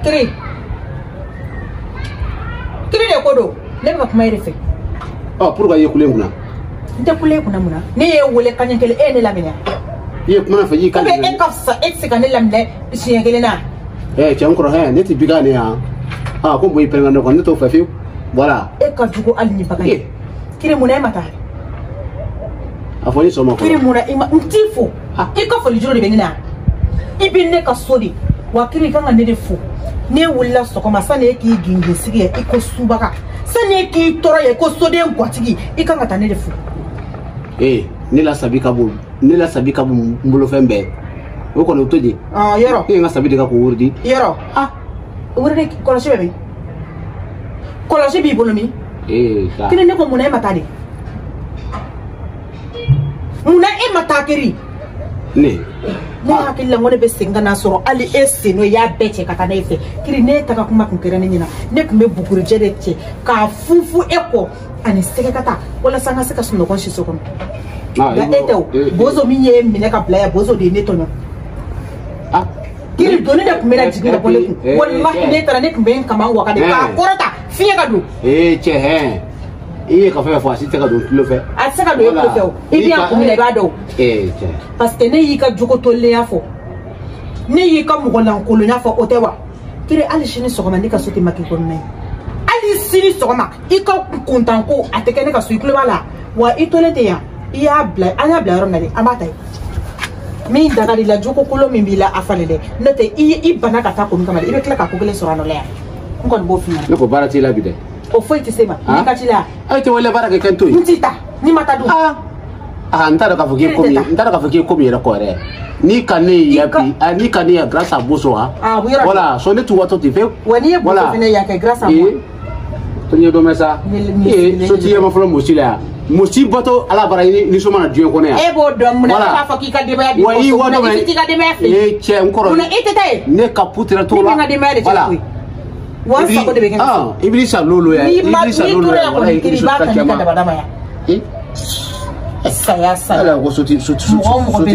Kiri de kodo ne ba kuma yere fe. Oh pourquoi ye kule kuna? Nte kule kuna muna. Ne ye wole kanya kele ne lamina. Ye kuma fa yi kan. Be e kafsa e sika ne lamne shi kele na. Tiens encore ne ti biga ne ha. Ah ko boy penga no ko ne to fa fi. Voilà. E ka jugo al ni bagay. Kiri muna e mata. Afoni so mo ko. Kiri muna ima ntifo. E ka foli juro de benina. Ibi ne ka sodi. Wa kiri kan ne de fo. Ne wulla so ko masane ki gingi sigi e ko subaka. Sane ki toro ye ko sodi en kwatigi. E kan ta ne de fo. Ne la sabi ka bu mbulo fembe. O ko no toje. Yoro. E nga sabi de ka ko wurdi. Yoro. Wurdi ko la shebe. Ko la shebe bolomi. Ta. Kini ne ko muna e mata de. Muna e mata kiri. Ne. Mo hakilla ngone be singa na soro ali eseno ya beche kata na ife kiri ne taka kuma kunkera ne nyina ne kumbe bukuru jede che ka fufu eko ani seke kata wala sanga seka suno kon shiso kon da eto bozo minye mine ka playa bozo de netono kiri doni de kumera jigina ko le wallahi ne tara ne kumbe kama waka de ka korata fiye ka du che ka fa fa sita ka do kilo fe seka do kilo fe o bien kumina ba do parce que ne yi ka jogo tolle ya fo ne yi ka mugolan kolo ya fo otewa kire ali shini sogoma ne ka sote maki ko ne ali sini sogoma I ka kontan ko ateke ne ka so iklo bala wa itolete ya ya bla anya bla ro ngale amata mi daga di la jogo kolo mi bila afalele note I bana ka ta ko mi kamale ibe kla ka ko gele so rano le ngon bo fina ne ko barati la bide o foi ti sema ni ka chila ay te wala baraka kan toy ntita ni mata du ntara ka fuki komi era kore ni kane ya bi ni kane ya grâce à boso voilà so ne tu wato ti fe wani e boso fene ya ke grâce à moi to ni do mesa so ti e ma folo musila musi boto ala bara ni so mana dieu kone ya e bo do mun ka fa ki ka de ba di wa yi wodo ti ka de me fe che nkoro kuna itete ne ka putra to la voilà wa sa ko de be iblisa lolo ya iblisa lolo ya wala iblisa ka kema saya ala ko soti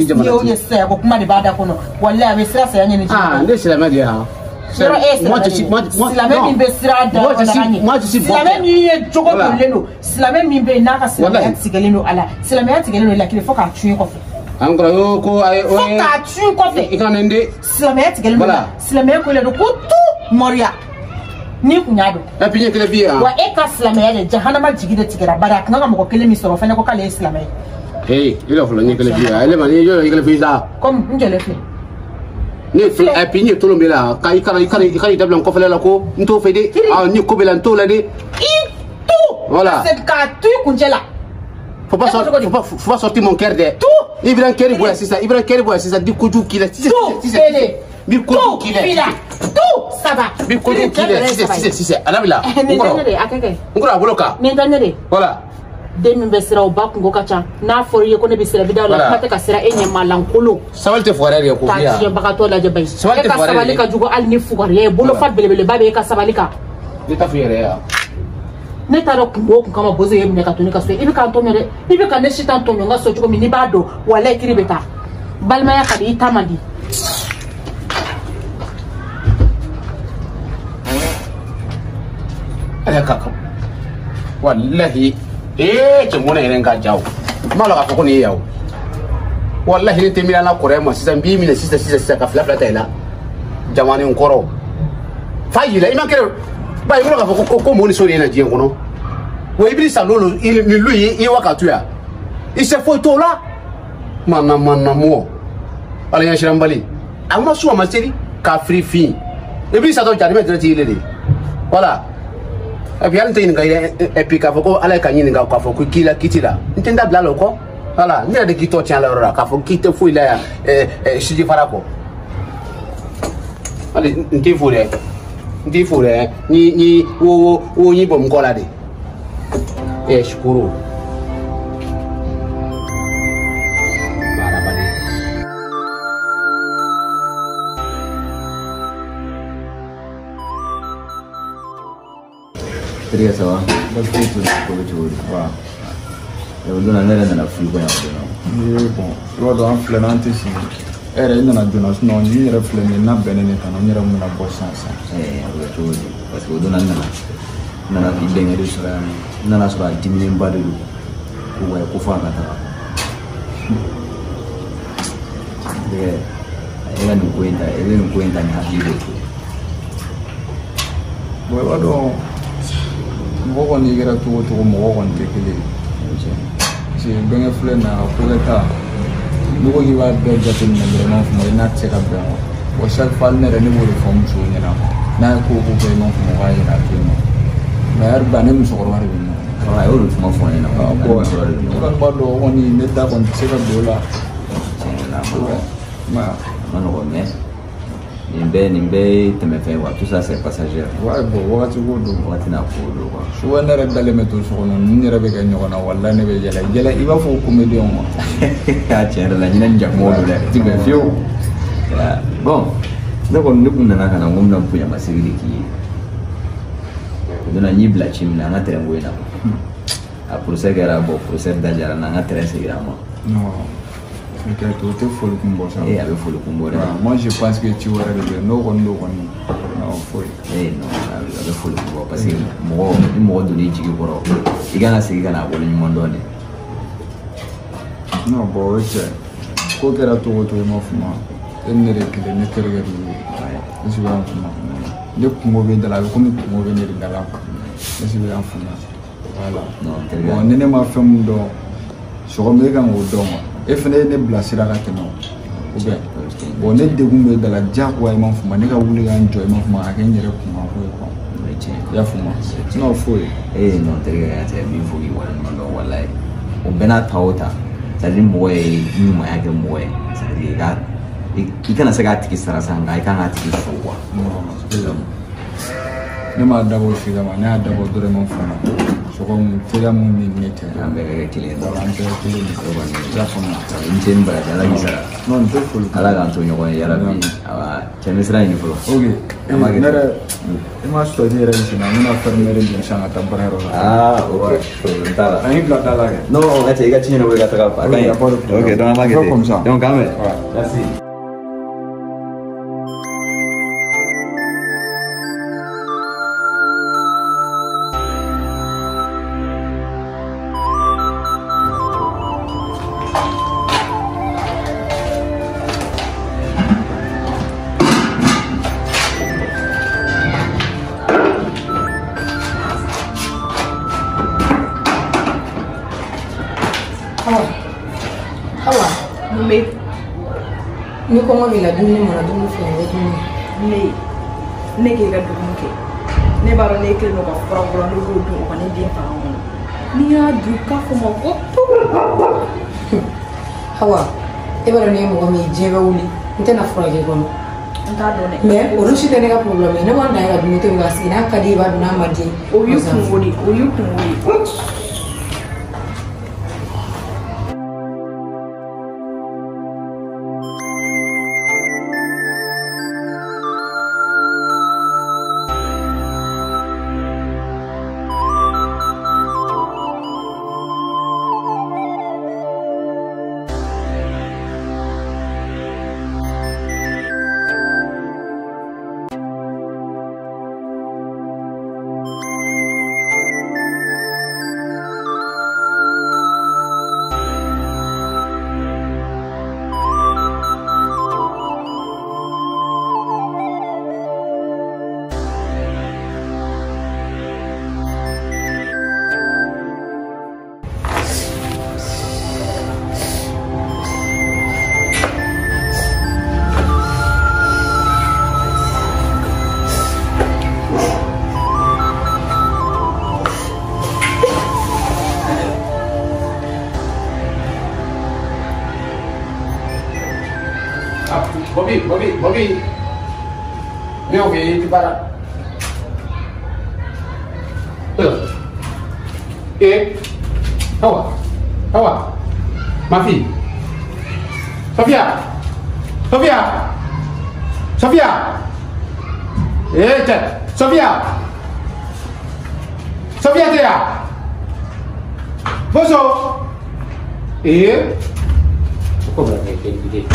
jamana yo yesa ko kuma de bada kono wallahi be sira saya nyene ne sira ma dia ha silame min be sira da silame min ye jogo to leno silame min be na ka silame atigeleno ala silame atigeleno la kile foka tun ko fe angora yo ko ay o foka tun ko fe ikanende silame atigeleno silame ko le ko tu moria ni kunyado e pinye kele biya wa e ka silame ya jahannama jigide tigera bara kan ga mo ko kele mi soro fanya ko kale silame il a fallu ni kele biya ele mani yo kele biya comme ngele fe ni e pinye to lo mela kai dablan ko fele la ko nto fe de ni ko bela nto la de voilà c'est ka tu kunjela faut pas sortir mon cœur de tout Ibrahim Keri boya sisa di ko ju kila sisa bi ko ju kila tout ça va bi ko ju kila sisa alabila ngora boloka mentanyere voilà demi besira o bakungo kacha na fori ko ne bisira bidala mate ka sira enye malankolo sawalte forere ko biya ta bakato la jabay ka sabalika jugo al ni fugare bolo fat belebele babe ka sabalika dita fiere ya ne taro kungo kama bozo yemne ka tonika so ibi ka tonere ibi ka ne shitan tonyo nga so jugo mini bado wala kiribeta balma ya kadi tamandi ala kaka wallahi chemona irenga jao malo ka ko ni yawo wallahi ni temila na kore mo sisa mbi mina sisa ka fla taila jamani nkoro fayila imakere ba ibro ka ko mo ni sori na jien kono wo ibri salolo ni lui i wakatu ya ise foto la mana mo ala ya shirambali amma suwa maseri ka free fi ibri sa do jari me direct ile voilà et puis ante nga et puis ka foko ala ka nyini nga ka foko kila kitila ntenda blalo ko voilà ndira de kito tien la rora ka foko kite fu ila shiji farako ali nti fure ni wo nyi bom kola de shukuru Queria saber, mas foi tudo por hoje. Eu dou na nela na fui bem agora. Bom, eu dou um flanante sim. era ina na Jonas no ni refle na benene tan ni ra mun na bosansa parce que dona nana ibengere sura nana sura dimine mbadu ko way ko fa na ta era ni kuenda ni hadido wado mbogo ni gera to mbogo on tekele si benga flena ko leta nugo gi wa be jatin na vraiment mo na tseka be o chaque fois ne re ni mo reform so ni na ko be mo wa ina tino na yar bane mo so ko wari ni wala yo lu mo fo ni na ko bado woni ne da kon tseka be la non nimbe temefe wa tout ça c'est passager ouais bon wakati godo wakati na kodo quoi so na re dale meto so no ni re be ga nyona walla ne be jela iba fo comédien mo ta tiens la ni nja modo le tu me fio bon donc on nous na kana ngomna puya masiri ki dona ni bla chimna na tere ngwena a procès gara bo procès dajara na na tere segirama non. Tu es folle comme ça. Et avec folle comme ça. Moi je pense que tu aurais le non. Non, folle. Non, avec folle comme parce que moi donné jigi boro. Il gana sigi kana bolo ni mondone. Non, bon, c'est ko kera to mo fuma. En rekle ne kerga du. Je suis en fuma. Le ko be dala ko mi ko be ne dala. Je suis en fuma. Voilà. Non, bon, nene ma femme do. So ko me ga ngo do. E fene ne blasira la keno o be bon ne degumbe dala jakwa imam fuma ne ka wuli ga enjoy imam fuma ka nyere kuma ko ya fuma no foi non te ga ya mi fu yi wala no wallahi o bena tawta tadi moye ni mo ya ke moye tadi ga ikana se ga tiki sara sanga ikana tiki so kwa ne ma dabo fi ga ma ne dabo dore mon fuma so ko tira mun ni nete ambe ga kile do ambe kile ni ko ban ja fuma injen bara dala misara non te ful ala ga to nyogo ya rabbi awa chemisra ni fulu okay nere ma sto dire ni na una fermere di sana tabrero okay so dala ani bla dala no ate ga chino ga ta ka pa okay donc ma gete donc ame merci ni ko mo bila dunni mo na dunni fi ne dunni ne ke ga dunni ke ne baro ne ke no ba fara no go do ko ne din fa on ni ya du ka ko mo ko hawa e baro ne mo mi je ba wuli nte na fara ke gono nta do ne mais o rushi de ne ga problem ne wanda ya dunni to ga si na ka di ba duna ma di o yu kun wuri Bobby. Me ouvi de para. Hawa. Ma fille. Sofia. Sofia Tea. Bozo. Kau berapa kali?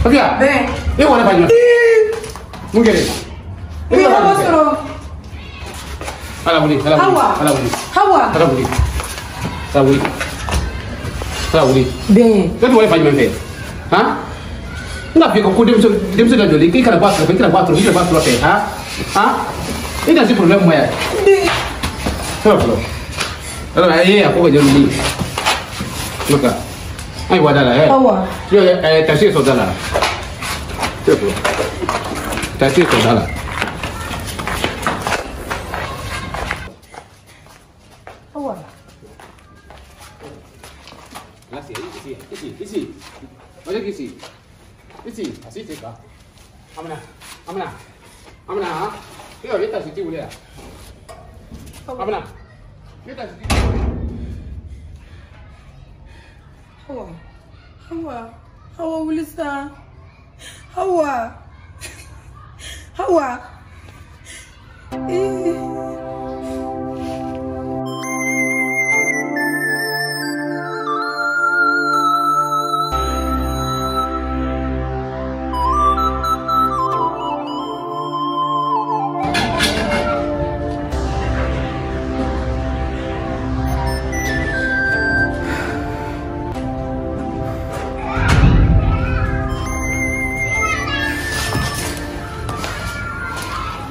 Okey ah? Ben. Ini mana banyak? Mungkin ni. Ini apa suruh? Alah boleh. Hawa. Ben. Kau tu boleh banyak mana? Ha? Enggak fikir kau dia sudah jadi. Kita buat terus. Ha? Ini dah si problem mu ya. Terus. Kalau aku kerja ni. Maka. Ai wadah lah. Hawa. Ya, taksi sudah lah. Terus. Taksi sudah lah. Hawa. Isi. Macam isi. Asyik cakap. Amna. Ha? Kita tak siti boleh ah. Amna. Kita siti. Hawa Wilisa. Hawa.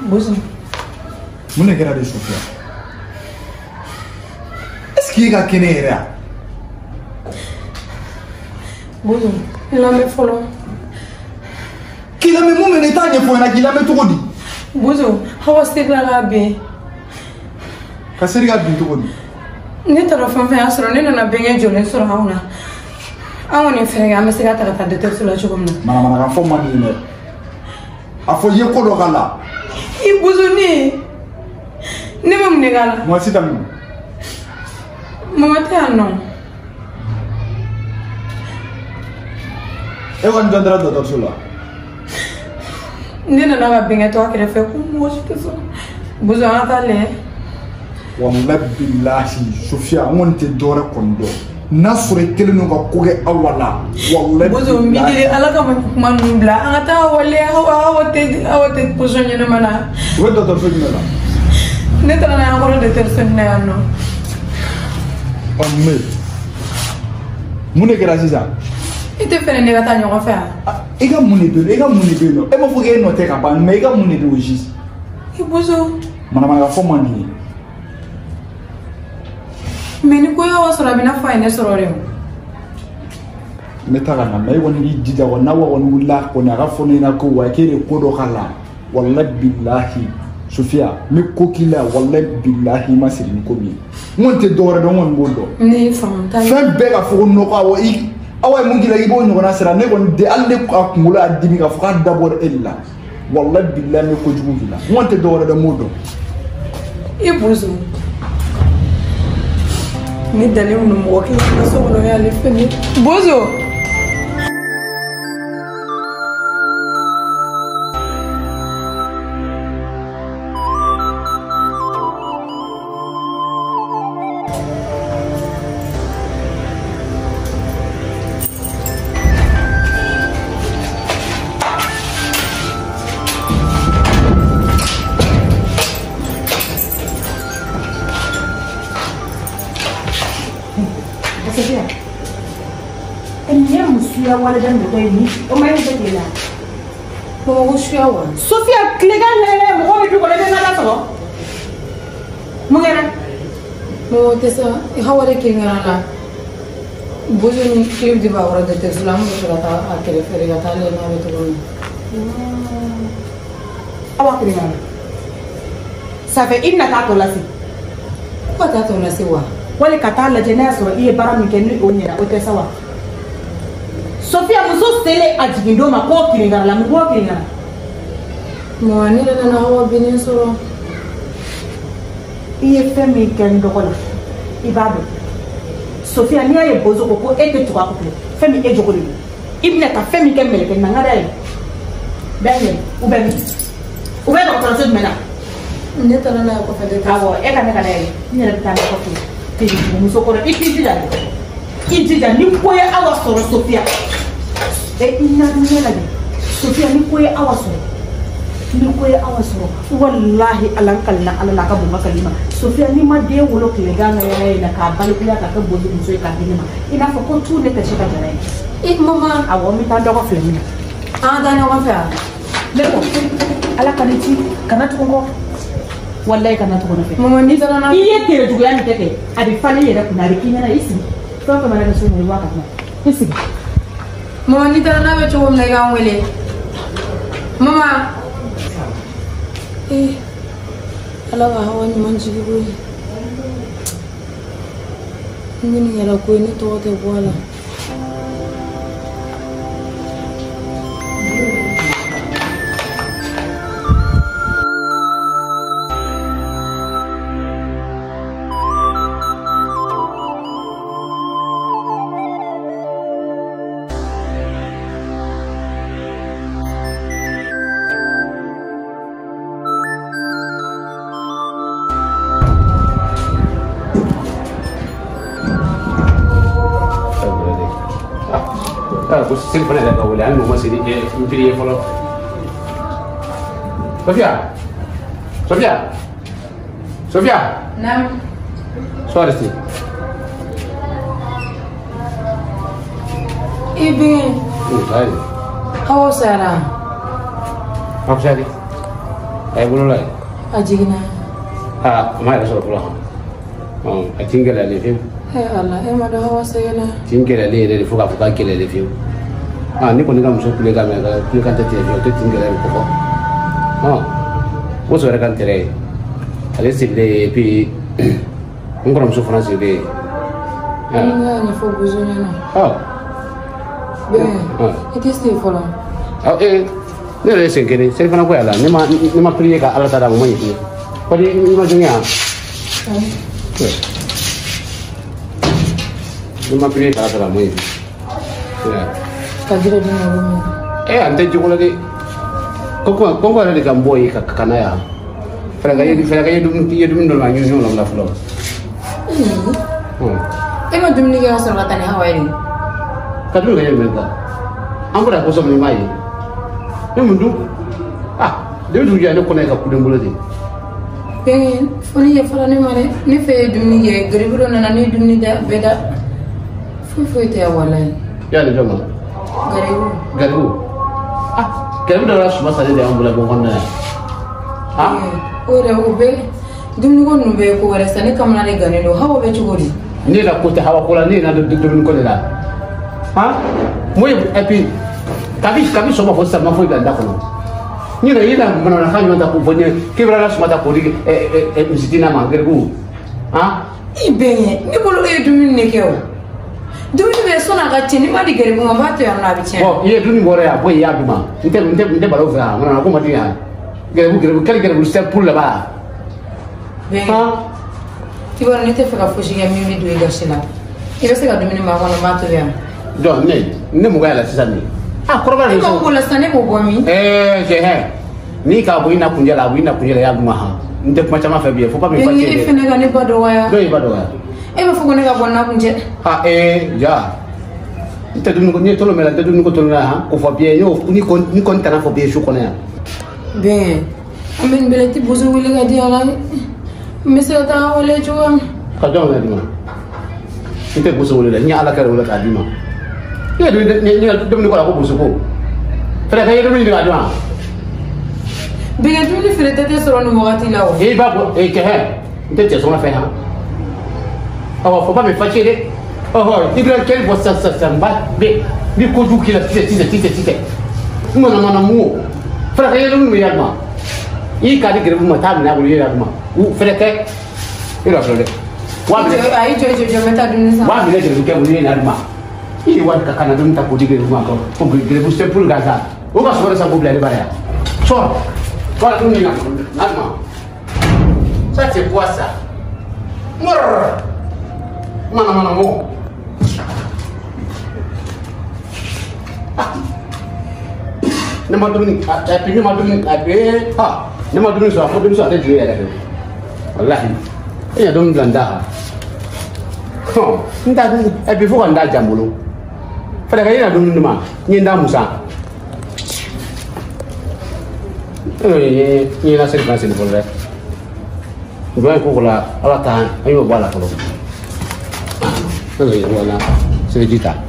Bosan. Mun ne kɛra de Sofia? Est-ce qu'il ka kɛnɛ yɛrɛ a? Bosan. Il a mis follow. K'i lamɛn mun bɛ ne t'a ɲɛfɔ ɲɛna k'i lamɛn cogo di? Bosan. Hawa stekla ka ben. Ka seri ka bin cogo di? Ne taara fɛn fɛn y'a sɔrɔ ne nana bɛnkɛ jɔlen sɔrɔ anw na. An kɔni fɛnɛ an bɛ se ka ta ka taa dɔkitɛriso la cogo min na. Manamanakan fɔ man di dɛ. A fɔ i ye ko dɔ k'a la. I buzuni. Ne bɛ mun de k'a la? Moi si daminɛ. Mama tɛ yan nɔ. E kɔni jɔn taara dɔkitɛriso la? Ne nana ka bɛnkɛ to a kɛrɛfɛ ko mɔgɔ si tɛ sɔrɔ. Buzu an ka taa lajɛ. Wallahi billahi Sofia n kɔni tɛ dɔwɛrɛ kɔni dɔn. N'a sɔrɔ i kelen don ka ko kɛ aw la. Wallahi Buzu n b'i deli ala ka kuma ninnu bila an ka taa waleya aw tɛ position ɲɛnama na. U bɛ dɔkitɛriso jumɛn la? Ne taara n'a ye an kɔrɔ dɔkitɛriso in na yan nɔ. Mais mun de kɛra sisan? I tɛ fɛnɛ ne ka taa ɲɔgɔn fɛ yan? I ka mun de bɛ yen nɔ? E m'a fɔ k'e nɔ tɛ ka ban mais i ka mun de bɛ yen o si? I Buzu. Manamanakan fɔ man di. Mais ni ko y'aw sɔrɔ a bɛ n'a fɔ a ye ne sɔrɔ de o. Ne ta ka na mais e kɔni b'i jija wa n'a kɔni wulila kɔni a ka fɔ ne ɲɛna ko wa k'e de ko dɔ k'a la. Wallahi billahi Sofia n bɛ ko k'i la wallahi billahi i ma siri ni ko min ye. N kɔni tɛ dɔwɛrɛ dɔn n kɔni b'o dɔn. Ne y'i faamu ta ye. Fɛn bɛɛ ka fɔ ko nɔgɔ awɔ aw ye mun k'i la i b'o ɲɔgɔnna sira ne kɔni tɛ hali ne ka kunkolo y'a dimi k'a fɔ k'a dabɔra e de la. Wallahi billahi n bɛ kojugu k'i la n kɔni tɛ dɔwɛrɛ dɔn n b'o dɔn. I Buzu. Ni dalen mun mɔgɔ kelen ka so kɔnɔ y'ale fɛnɛ. Buzu. Sofia. Enya musuya wala dan ko ni. O mai ni tela. Ko musuya wa. Sofia klega ne mo bi ko le na la to. Mo ngara. Mo tesa hawale kinga na. Buzu ni kib di ba wala de teslam ko ta akere fere ga ta le na be to. Awa kinga. Ça fait une attaque là si. Quoi ta to na si wa? Wale kata la jena sɔrɔ i ye baara min kɛ ni o ɲɛna o tɛ sa wa Sofia muso sele a jigin don ma k'o kirikara la mun k'o kirikara mɔgɔ ne yɛrɛ nana aw binnen sɔrɔ i ye fɛn min kɛ n dɔgɔ la i b'a dɔn Sofia n'i y'a ye bozo ko ko e tɛ tugu a kɔ fɛn min e jogo de don i bɛna ka fɛn min kɛ mɛlɛkɛ nangada ye bɛɛ ɲɛ u bɛ min u bɛ dɔgɔtɔrɔso jumɛn na ne taara n'a ye kɔfɛ de awɔ e ka ne ka n'a ye n yɛrɛ bɛ taa ne kɔfɛ muso kɔrɔ i t'i jija Ijija ni ko ye awa soro Sofia ina dunya la Sofia ni ko ye awa soro ni ko ye awa soro wallahi alankalna alala ka bunga kalima Sofia ni ma de wolo kile ganga ya na ka bali kula ka bodu muso ka dinima ina fa ko tu ne ka shika jara mama awo mi ta dogo flemina da na wa fa leko ala kaniti kana tuko wallahi kana tuko na fe mama ni tana na iye tere tugo ya miteke abi fali yera kuna bikina na isi to ka mara so ni waka na isi mama ni tana na be chuo mna ga wele mama ala wa hawa ni manjigi boy ngini yala ko ni to te wala Sini ada kau boleh, anu masih di video follow. Sofia. Nam. Suara sih. Ibu. Baik. How Sarah? Apa sih? Belum lagi. Aji gina. Mai rasa pulang. Tinggal di film. Allah, ada hawa saya lah. Tinggal di fuka kira di film. Ni koni ka muso kule ka me ka kule kan tete yo te tingere ko ko wo so re kan tere ale sible pi ngoro muso France be ni fo besoin na ite sti folo ne le senkene se fana ko ala ne ma prier ka ala tada mo ni ko ni ma jonya ne ma prier ka ala tada mo ni kajira dina bumi ante juko lagi koko ada di Kamboya kakana ya frega ye dum do ma nyu la flo ma dum ni ga so latani hawaii kadu ga yementa ambura ko so mi mai ne mundu de du ya ne ko ne ka kudin bulati pengen foni ye fara ne mare ne fe dum ni ge gribulo na ni dum ni da beda fu te wallahi ya le joma Garibu. Garibu dah semua saja dia ambulans bukan dah. Orang ube, dulu kan ube ko rasa ni kamera ni gani lo, hawa be chukuri. Ni la kota hawa kola ni na dulu ko dah. Mui epi, kami semua fosa mafu ganda kono. Ni la ina mana kami mata ko punya, kibra la semua tak puri mesti nama Garibu. Ibe ni bolu dulu ni kau. Dumi be sona ga tini ma di Garibu ma to ya na bi chen ye dumi bore ya boy ya duma nte balo fa ngana ko mati ya Garibu Garibu step pour là bas ti bora ni te fa fushi ya mi do ga shila e se ga dumi ma ngana ma to ya do ne mu ga la sisani korba ni ko la sane ko gomi je he ni ka bu ina kunjala ya duma ha nte kuma chama fa bi fo pa mi fa che ni fene ga ne bado wa ya do i bado wa ma fugo ne ga bonna kunje ja ite dum ko ni tolo mela te dum ko tolo na ko fo bien yo ni kon tana fo bien shu ko na ben amen belati bozo wele ga dia la mese ta wele chuwa ka do na dima ite bozo wele ni ala ka wele ka dima ye do ni dum ni ko la ko bozo ko fere ka ye dum ni ga dima ben dum ni fere te soro no mogati la o ba ko ke he ite te so na fe ha faut pas me fâcher. Tu dois quel boss ça va be ni ko du ki la tite. Mo na mo. Fra ka yelo mi yalma. I ka di Garibu mata na bulu yalma. U fra ka ira fra le. Wa bi ai jo meta dun sa. Wa bi le de ke bulu yalma. I wa ka kana dun ta ko di Garibu ma ko. Ko Garibu se pul gaza. O ka so sa ko bla le bara. So. Wa dun ni na alma. Ça c'est quoi ça? Mana mo. Nama dulu ni, tapi nama dulu ni, nama dulu so, apa dulu so ada juga ada. Wallahi, ini dong Belanda. nta e bi fo kan da jambulo fala ka ina dum numa ni nda musa ni na sel kan sel bolle ngwa ko la ala ta ayo bala ko wala c'est du temps